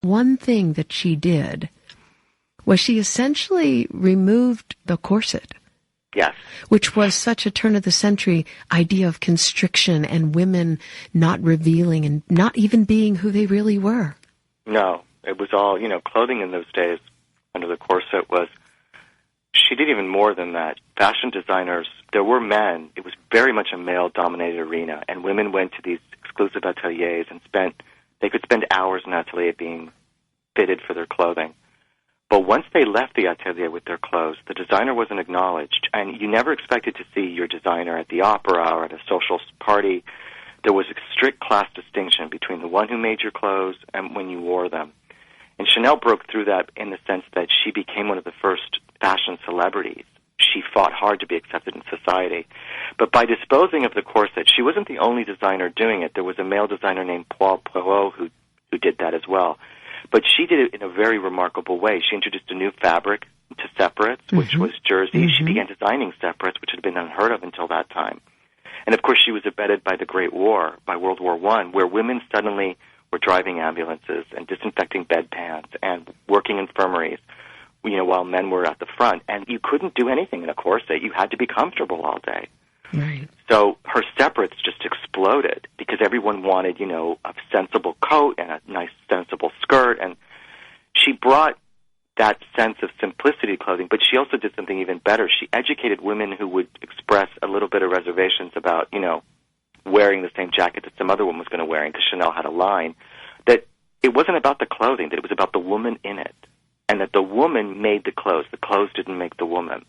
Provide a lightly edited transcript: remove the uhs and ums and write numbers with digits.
one thing that she did was she essentially removed the corset. Yes. Which was such a turn-of-the-century idea of constriction and women not revealing and not even being who they really were. No, it was all, clothing in those days under the corset was, she did even more than that. Fashion designers, there were men, it was very much a male-dominated arena, and women went to these exclusive ateliers and they could spend hours in an atelier being fitted for their clothing. But once they left the atelier with their clothes, the designer wasn't acknowledged, and you never expected to see your designer at the opera or at a social party. There was a strict class distinction between the one who made your clothes and when you wore them. And Chanel broke through that in the sense that she became one of the first fashion celebrities. She fought hard to be accepted in society. But by disposing of the corset, she wasn't the only designer doing it. There was a male designer named Paul Poiret who did that as well. But she did it in a very remarkable way. She introduced a new fabric to separates, which was jersey. She began designing separates, which had been unheard of until that time. And, of course, she was abetted by the Great War, by World War I, where women suddenly were driving ambulances and disinfecting bedpans and working infirmaries, while men were at the front. And you couldn't do anything in a corset. You had to be comfortable all day. Right. So her separates just exploded because everyone wanted, a sensible coat and a nice sensible skirt. And she brought that sense of simplicity to clothing, but she also did something even better. She educated women who would express a little bit of reservations about, wearing the same jacket that some other woman was going to wear, because Chanel had a line, that it wasn't about the clothing, that it was about the woman in it, and that the woman made the clothes. The clothes didn't make the woman.